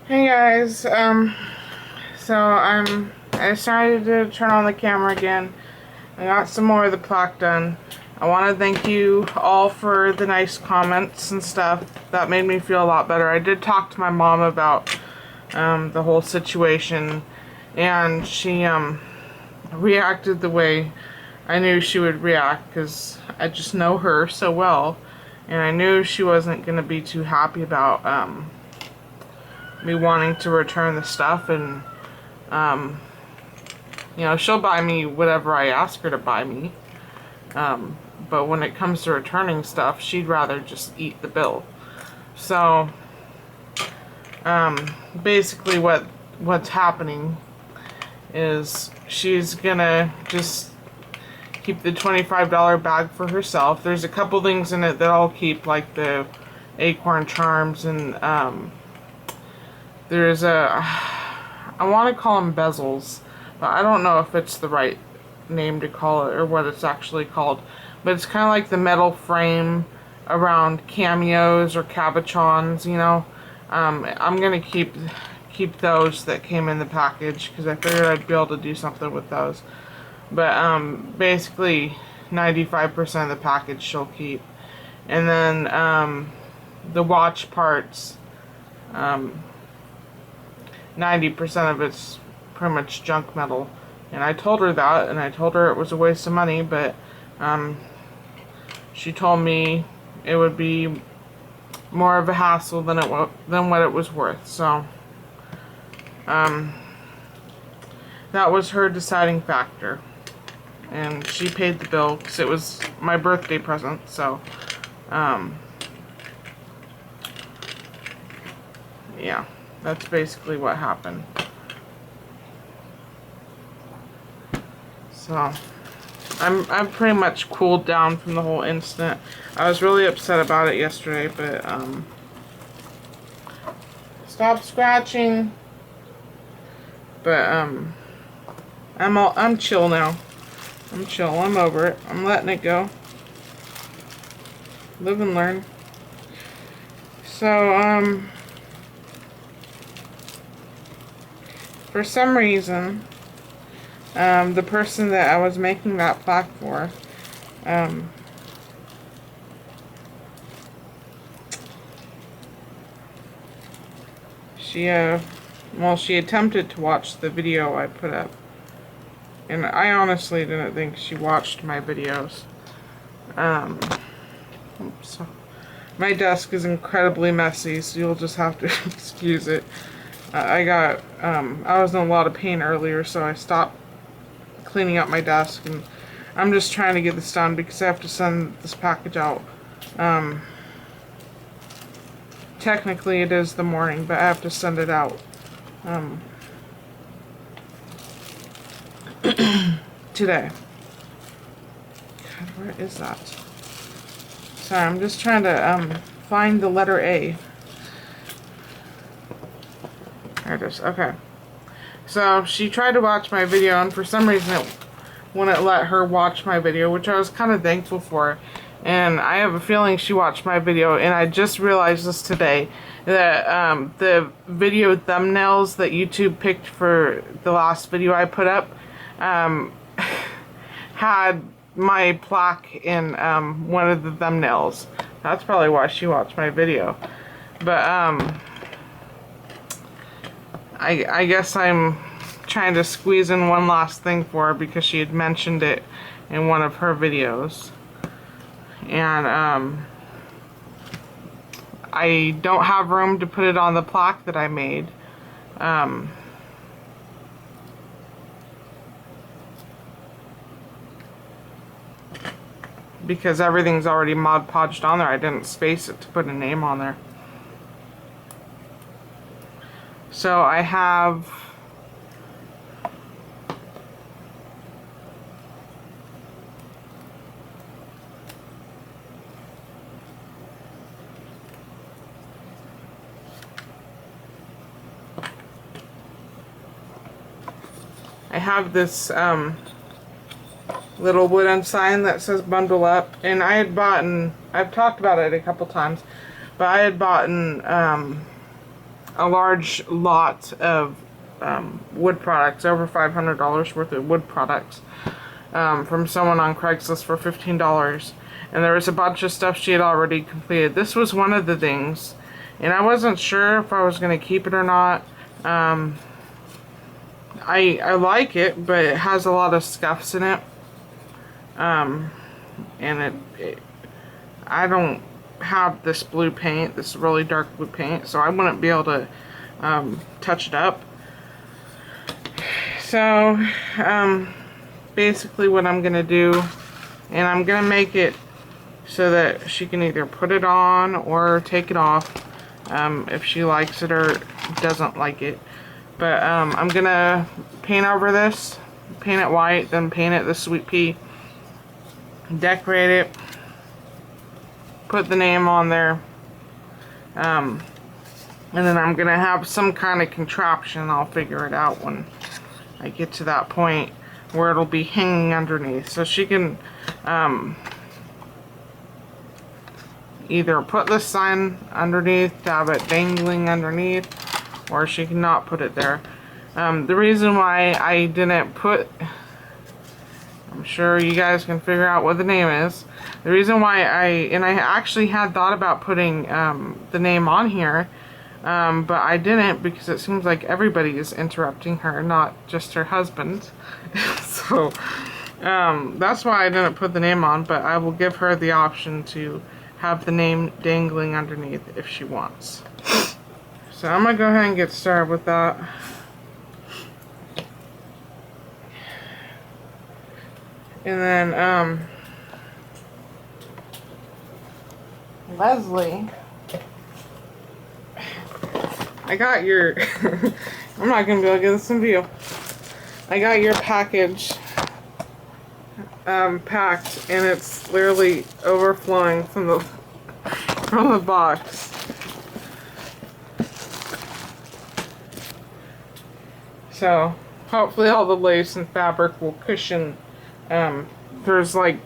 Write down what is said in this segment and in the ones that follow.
Hey guys, I decided to turn on the camera again. I got some more of the plaque done. I want to thank you all for the nice comments and stuff. That made me feel a lot better. I did talk to my mom about the whole situation, and she reacted the way I knew she would react because I just know her so well, and I knew she wasn't going to be too happy about me wanting to return the stuff. And she'll buy me whatever I ask her to buy me, but when it comes to returning stuff, she'd rather just eat the bill. So basically what's happening is she's gonna just keep the $25 bag for herself. There's a couple things in it that I'll keep, like the acorn charms, and there's I want to call them bezels, but I don't know if it's the right name to call it or what it's actually called. But it's kind of like the metal frame around cameos or cabochons, you know. I'm gonna keep those that came in the package because I figured I'd be able to do something with those. But basically 95% of the package she'll keep, and then the watch parts. 90% of it's pretty much junk metal, and I told her that, and I told her it was a waste of money, but she told me it would be more of a hassle than what it was worth. So that was her deciding factor, and she paid the bill because it was my birthday present. So yeah, that's basically what happened. So I'm pretty much cooled down from the whole incident. I was really upset about it yesterday, but stop scratching. But I'm chill now. I'm chill. I'm over it. I'm letting it go. Live and learn. So for some reason, the person that I was making that plaque for, she attempted to watch the video I put up, and I honestly didn't think she watched my videos. Oops. My desk is incredibly messy, so you'll just have to excuse it. I was in a lot of pain earlier, so I stopped cleaning up my desk, and I'm just trying to get this done because I have to send this package out. Technically it is the morning, but I have to send it out today. God, where is that? Sorry, I'm just trying to find the letter A. There it is. Okay. So she tried to watch my video, and for some reason it wouldn't let her watch my video, which I was kind of thankful for. And I have a feeling she watched my video, and I just realized this today, that the video thumbnails that YouTube picked for the last video I put up had my plaque in one of the thumbnails. That's probably why she watched my video. But I guess I'm trying to squeeze in one last thing for her because she had mentioned it in one of her videos. And I don't have room to put it on the plaque that I made. Because everything's already Mod Podged on there. I didn't space it to put a name on there. So I have this little wooden sign that says bundle up, and I've talked about it a couple times, but I had bought a large lot of wood products, over $500 worth of wood products, from someone on Craigslist for $15. And there was a bunch of stuff she had already completed. This was one of the things, and I wasn't sure if I was going to keep it or not. I like it, but it has a lot of scuffs in it. And I don't have this blue paint, this really dark blue paint, so I wouldn't be able to touch it up. So basically what I'm gonna do, and I'm gonna make it so that she can either put it on or take it off if she likes it or doesn't like it. But I'm gonna paint over this, paint it white, then paint it the sweet pea, decorate it, put the name on there, and then I'm gonna have some kind of contraption. I'll figure it out when I get to that point where it'll be hanging underneath, so she can either put the sign underneath to have it dangling underneath, or she can not put it there. The reason why I didn't put, I'm sure you guys can figure out what the name is. The reason why I actually had thought about putting the name on here, but I didn't, because it seems like everybody is interrupting her, not just her husband. So that's why I didn't put the name on, but I will give her the option to have the name dangling underneath if she wants. So I'm gonna go ahead and get started with that. And then Leslie, I got your I'm not gonna be able to get this in view. I got your package packed, and it's literally overflowing from the box. So hopefully all the lace and fabric will cushion. There's like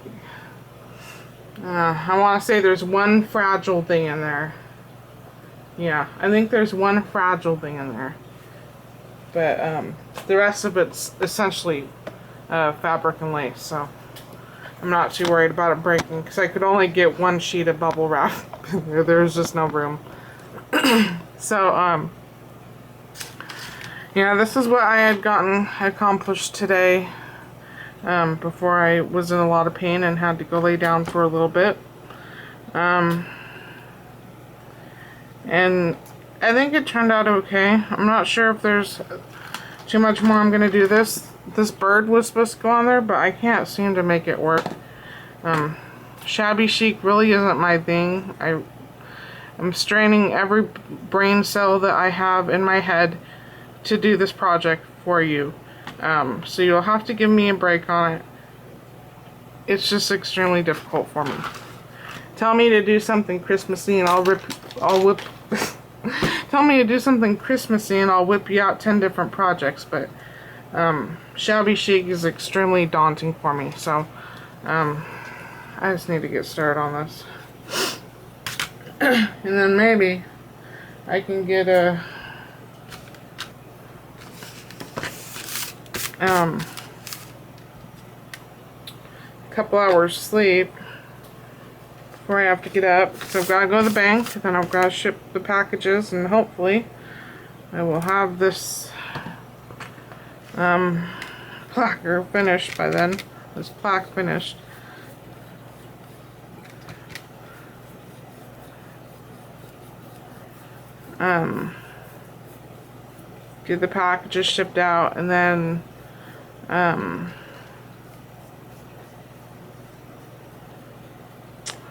I want to say there's one fragile thing in there. Yeah, I think there's one fragile thing in there, but the rest of it's essentially fabric and lace, so I'm not too worried about it breaking, because I could only get one sheet of bubble wrap. There's just no room. So yeah, this is what I had gotten accomplished today, before I was in a lot of pain and had to go lay down for a little bit. And I think it turned out okay. I'm not sure if there's too much more I'm gonna do. This bird was supposed to go on there, but I can't seem to make it work. Shabby chic really isn't my thing. I'm straining every brain cell that I have in my head to do this project for you. So you'll have to give me a break on it. It's just extremely difficult for me. Tell me to do something Christmassy and I'll whip tell me to do something Christmassy and I'll whip you out 10 different projects, but shabby chic is extremely daunting for me, so I just need to get started on this. And then maybe I can get a couple hours sleep before I have to get up. So I've got to go to the bank, then I've got to ship the packages, and hopefully I will have this placard finished by then. This plaque finished. Get the packages shipped out, and then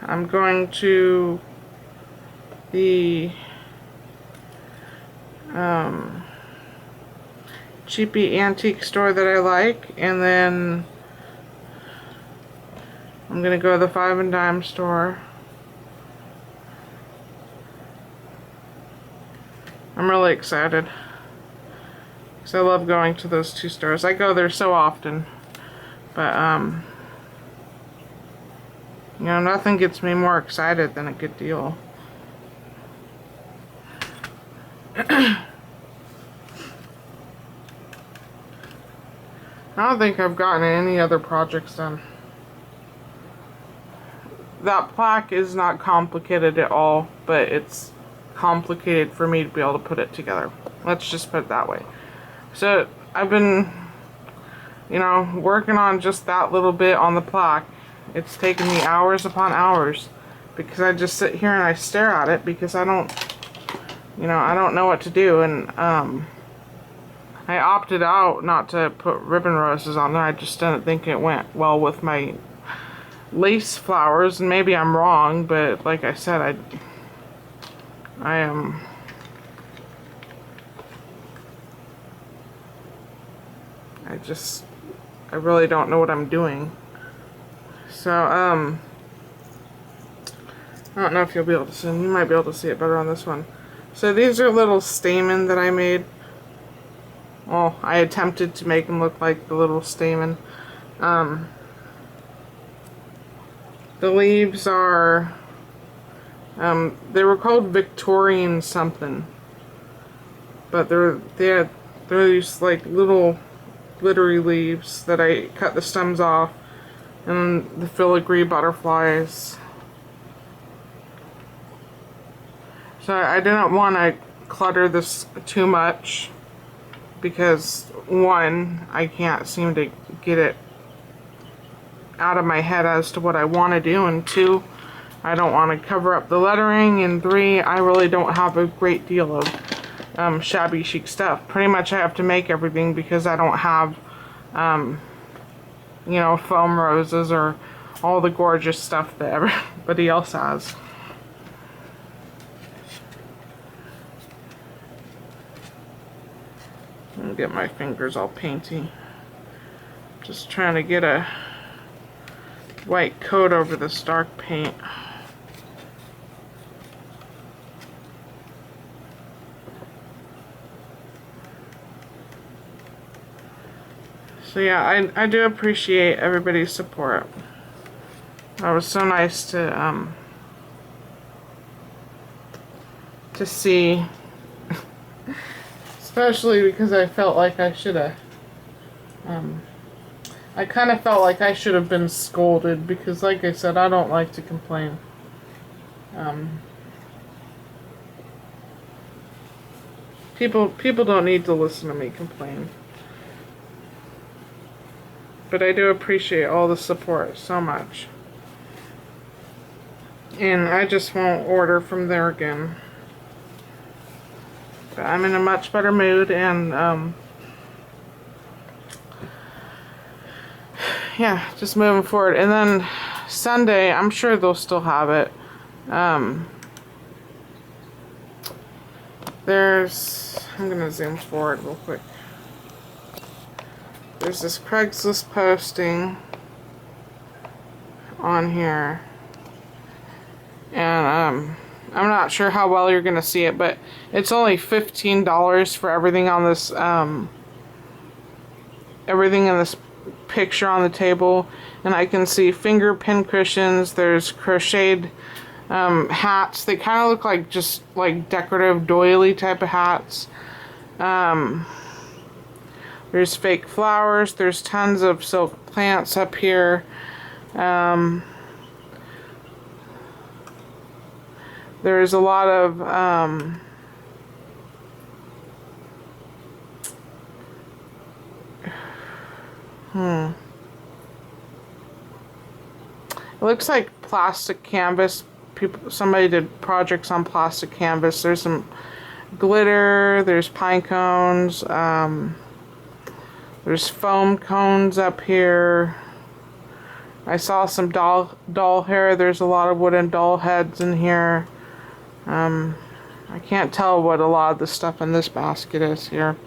I'm going to the cheapy antique store that I like, and then I'm gonna go to the Five and Dime store. I'm really excited because I love going to those two stores. I go there so often, but you know, nothing gets me more excited than a good deal. I don't think I've gotten any other projects done. That plaque is not complicated at all, but it's complicated for me to be able to put it together. Let's just put it that way. So I've been, working on just that little bit on the plaque. It's taken me hours upon hours because I just sit here and I stare at it because I don't know what to do. And I opted out not to put ribbon roses on there. I just didn't think it went well with my lace flowers, and maybe I'm wrong, but like I said, I really don't know what I'm doing. So I don't know if you'll be able to see. You might be able to see it better on this one. So these are little stamen that I made. Well, I attempted to make them look like the little stamen. The leaves are, they were called Victorian something, but they're these like little glittery leaves that I cut the stems off, and the filigree butterflies. So I didn't want to clutter this too much because, one, I can't seem to get it out of my head as to what I want to do, and two, I don't want to cover up the lettering, and three, I really don't have a great deal of shabby chic stuff. Pretty much I have to make everything because I don't have foam roses or all the gorgeous stuff that everybody else has. I'll get my fingers all painty. Just trying to get a white coat over this dark paint. So yeah, I do appreciate everybody's support. It was so nice to see, especially because I felt like I should have I kind of felt like I should have been scolded because, like I said, I don't like to complain. People don't need to listen to me complain. But I do appreciate all the support so much. And I just won't order from there again. But I'm in a much better mood, and yeah, just moving forward. And then Sunday, I'm sure they'll still have it. I'm gonna zoom forward real quick. There's this Craigslist posting on here, and I'm not sure how well you're gonna see it, but it's only $15 for everything on this everything in this picture on the table. And I can see finger pin cushions, there's crocheted hats. They kind of look like just like decorative doily type of hats. There's fake flowers, there's tons of silk plants up here. There's a lot of it looks like plastic canvas. Somebody did projects on plastic canvas. There's some glitter, there's pine cones, there's foam cones up here. I saw some doll hair. There's a lot of wooden doll heads in here. I can't tell what a lot of the stuff in this basket is here.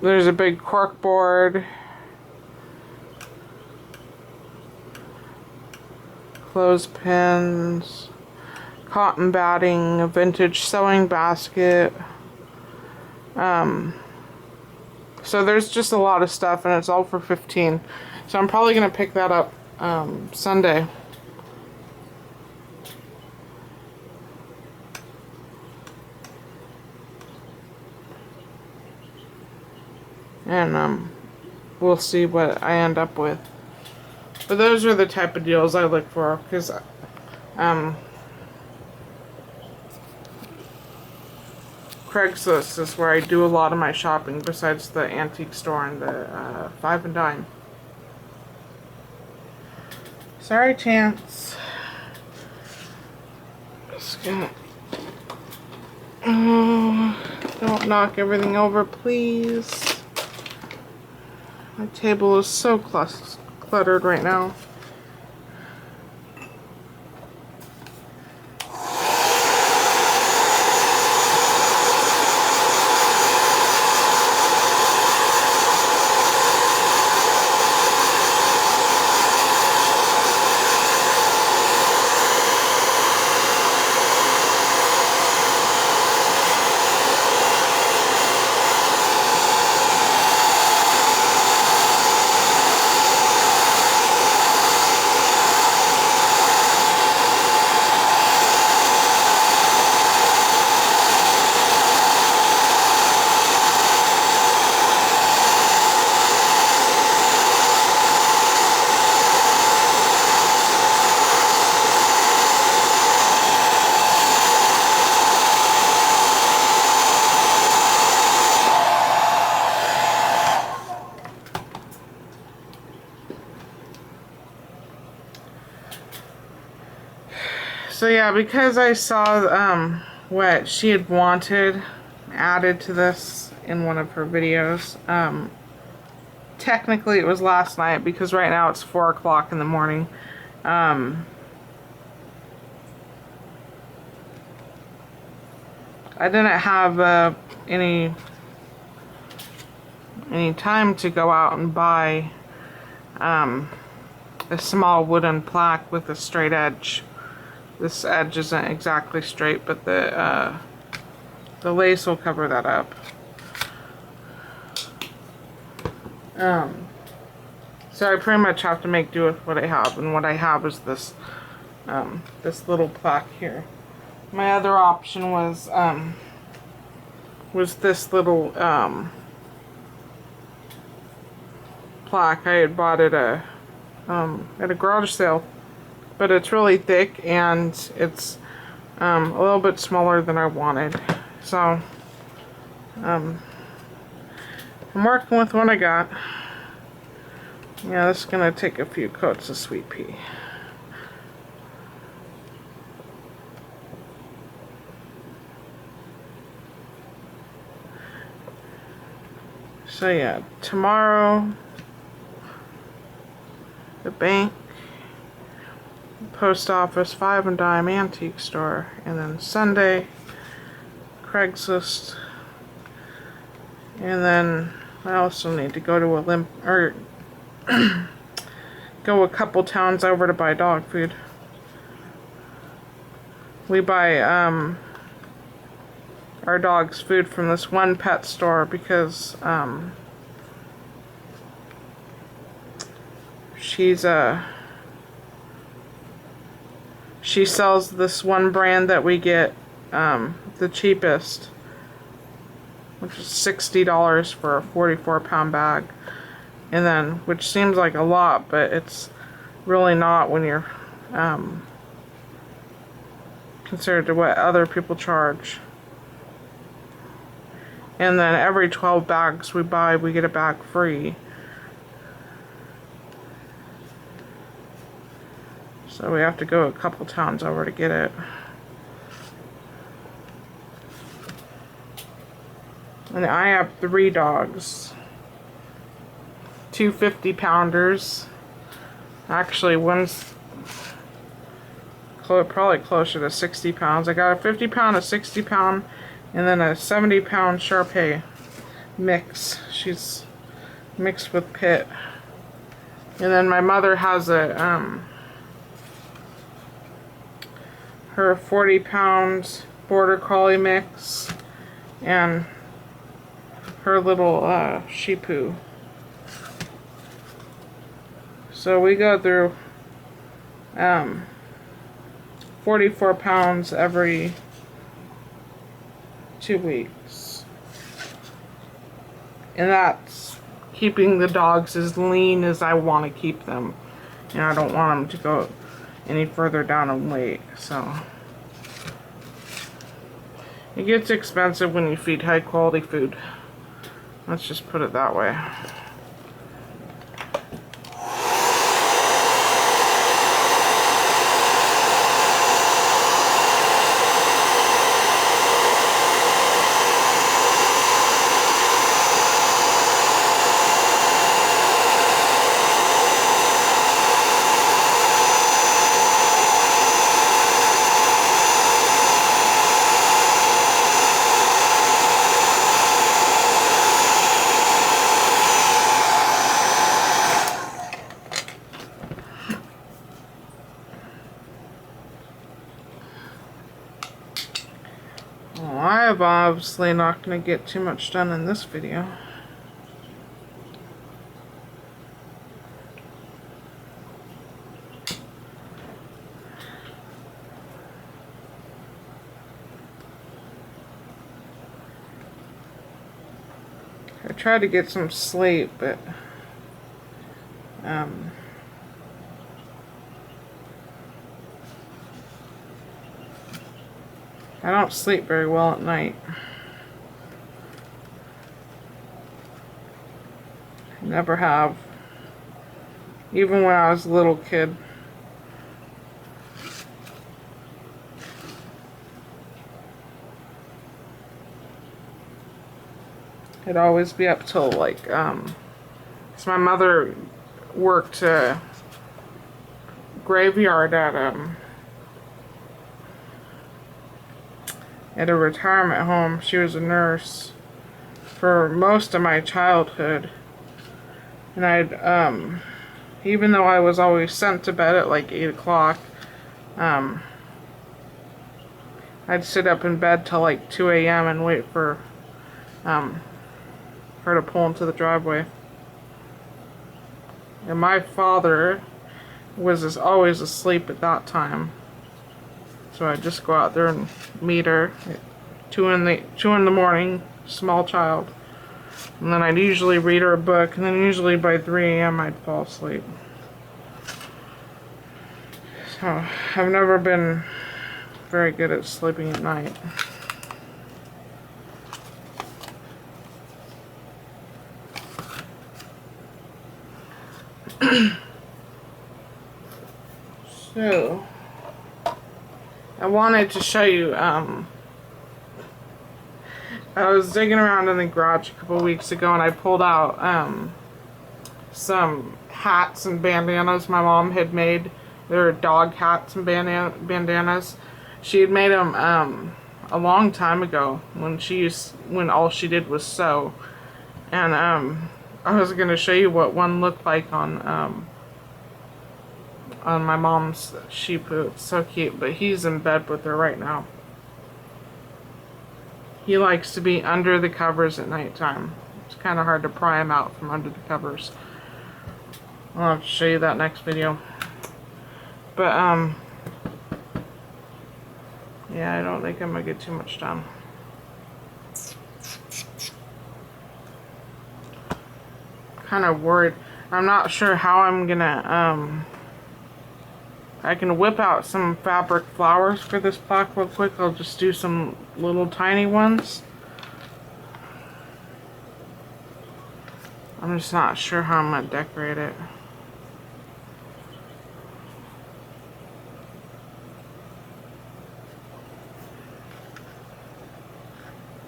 There's a big cork board. Clothespins. Cotton batting. A vintage sewing basket. So there's just a lot of stuff, and it's all for $15. So I'm probably going to pick that up Sunday. and we'll see what I end up with. But those are the type of deals I look for, because Craigslist is where I do a lot of my shopping besides the antique store and the Five and Dime. Sorry, Chance. Just gonna... don't knock everything over, please. My table is so cluttered right now. So yeah, because I saw what she had wanted added to this in one of her videos, technically it was last night because right now it's 4 o'clock in the morning. I didn't have any time to go out and buy a small wooden plaque with a straight edge. This edge isn't exactly straight, but the lace will cover that up. So I pretty much have to make do with what I have, and what I have is this this little plaque here. My other option was this little plaque. I had bought it at a garage sale. But it's really thick and it's a little bit smaller than I wanted. So I'm working with what I got. Yeah, this is gonna take a few coats of sweet pea. So yeah, tomorrow the bank, post office, Five and Dime, antique store, and then Sunday Craigslist, and then I also need to go to go a couple towns over to buy dog food. We buy our dog's food from this one pet store because she sells this one brand that we get the cheapest, which is $60 for a 44-pound bag, and then which seems like a lot, but it's really not when you're considered to what other people charge. And then every 12 bags we buy, we get a bag free. So we have to go a couple towns over to get it. And I have 3 dogs. 2 50-pounders. Actually, one's probably closer to 60 pounds. I got a 50-pound, a 60-pound, and then a 70-pound Shar-Pei mix. She's mixed with Pit. And then my mother has a her 40-pound Border Collie mix and her little Shih Tzu. So we go through 44 pounds every 2 weeks. And that's keeping the dogs as lean as I want to keep them. You know, I don't want them to go any further down in weight, so it gets expensive when you feed high quality food. Let's just put it that way. I'm obviously not going to get too much done in this video. I tried to get some sleep, but I don't sleep very well at night. I never have. Even when I was a little kid. I'd always be up till like, 'cause my mother worked graveyard at a retirement home. She was a nurse for most of my childhood. And I'd, even though I was always sent to bed at like 8 o'clock, I'd sit up in bed till like 2 a.m. and wait for her to pull into the driveway. And my father was always asleep at that time. So I'd just go out there and meet her at 2 in the morning, small child. And then I'd usually read her a book, and then usually by 3 a.m. I'd fall asleep. So I've never been very good at sleeping at night. So I wanted to show you, I was digging around in the garage a couple weeks ago, and I pulled out some hats and bandanas my mom had made. They were dog hats and bandanas. She had made them a long time ago when all she did was sew. And I was going to show you what one looked like on my mom's sheep. It's so cute, but he's in bed with her right now. He likes to be under the covers at nighttime. It's kind of hard to pry him out from under the covers. I'll have to show you that next video. But yeah, I don't think I'm gonna get too much done. Kind of worried. I'm not sure how I'm gonna I can whip out some fabric flowers for this plaque real quick. I'll just do some little tiny ones. I'm just not sure how I'm gonna decorate it.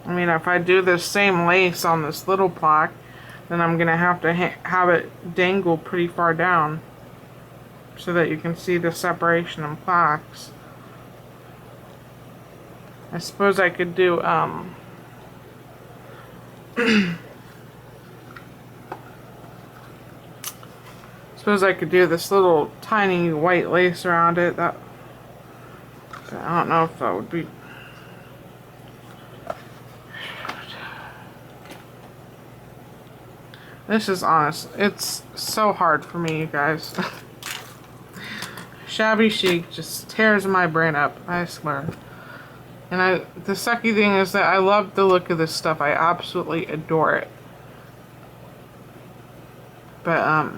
I mean, if I do this same lace on this little plaque, then I'm gonna have to have it dangle pretty far down, so that you can see the separation in plaques. I suppose I could do, this little tiny white lace around it. That, I don't know if that would be. This is honest. It's so hard for me, you guys. Shabby chic just tears my brain up, I swear. And the sucky thing is that I love the look of this stuff. I absolutely adore it. But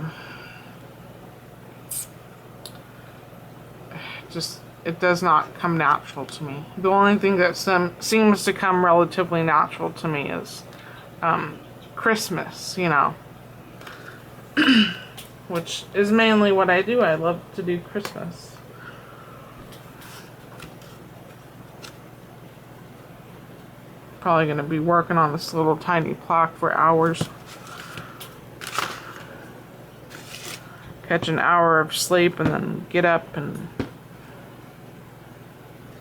just, it does not come natural to me. The only thing that seems to come relatively natural to me is Christmas, you know. Which is mainly what I do. I love to do Christmas. Probably going to be working on this little tiny plaque for hours. Catch an hour of sleep and then get up and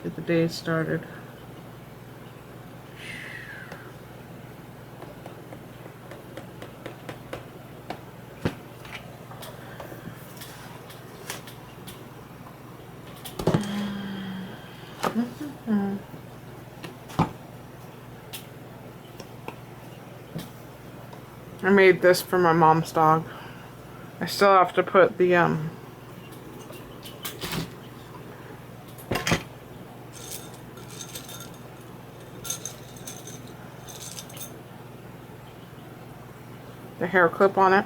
get the day started. I made this for my mom's dog. I still have to put the hair clip on it.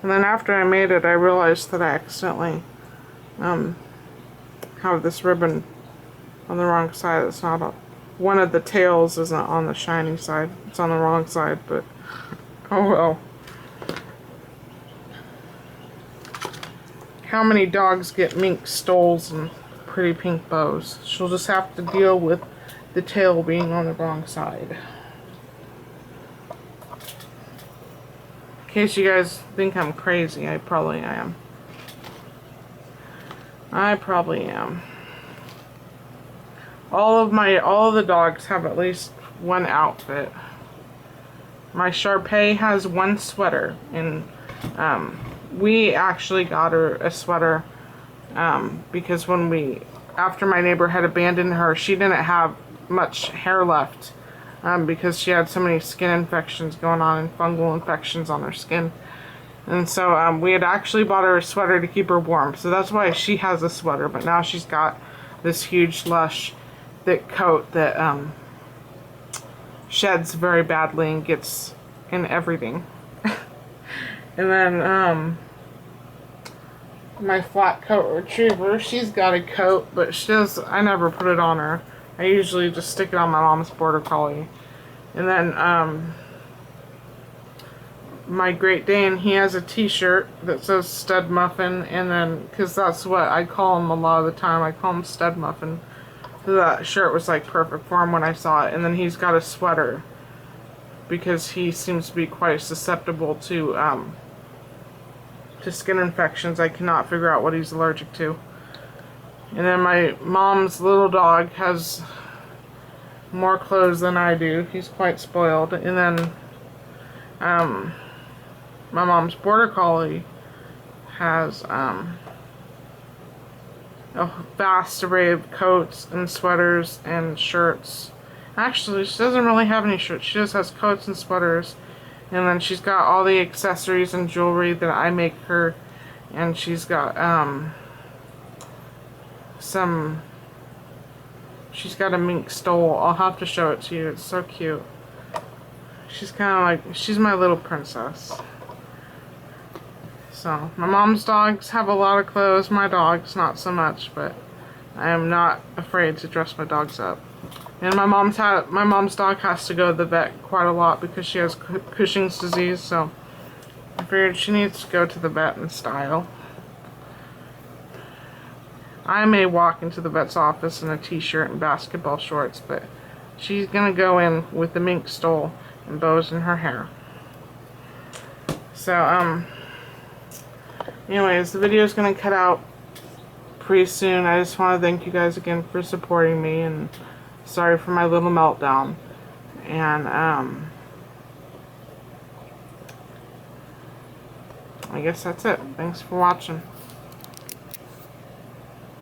And then after I made it, I realized that I accidentally have this ribbon on the wrong side. It's not a, one of the tails isn't on the shiny side. It's on the wrong side, but oh well. How many dogs get mink stoles and pretty pink bows? She'll just have to deal with the tail being on the wrong side. In case you guys think I'm crazy, I probably am. I probably am. All of the dogs have at least one outfit. My Shar-Pei has one sweater, and we actually got her a sweater because after my neighbor had abandoned her, she didn't have much hair left because she had so many skin infections going on and fungal infections on her skin. And so we had actually bought her a sweater to keep her warm. So that's why she has a sweater, but now she's got this huge, lush, thick coat that sheds very badly and gets in everything. And then my flat coat retriever, she's got a coat, but I never put it on her. I usually just stick it on my mom's border collie. And then my Great Dane, he has a t-shirt that says Stud Muffin, and then, because that's what I call him a lot of the time, I call him Stud Muffin. So that shirt was like perfect for him when I saw it. And then he's got a sweater because he seems to be quite susceptible to skin infections. I cannot figure out what he's allergic to. And then my mom's little dog has more clothes than I do. He's quite spoiled. And then my mom's border collie has a vast array of coats and sweaters and shirts. Actually, she doesn't really have any shirts. She just has coats and sweaters. And then she's got all the accessories and jewelry that I make her. And she's got she's got a mink stole. I'll have to show it to you. It's so cute. She's kind of like, she's my little princess. So, my mom's dogs have a lot of clothes. My dogs, not so much, but I am not afraid to dress my dogs up. And my mom's dog has to go to the vet quite a lot because she has Cushing's disease, so I figured she needs to go to the vet in style. I may walk into the vet's office in a t-shirt and basketball shorts, but she's gonna go in with the mink stole and bows in her hair. So, anyways, the video is gonna cut out pretty soon. I just want to thank you guys again for supporting me, and sorry for my little meltdown. And I guess that's it. Thanks for watching.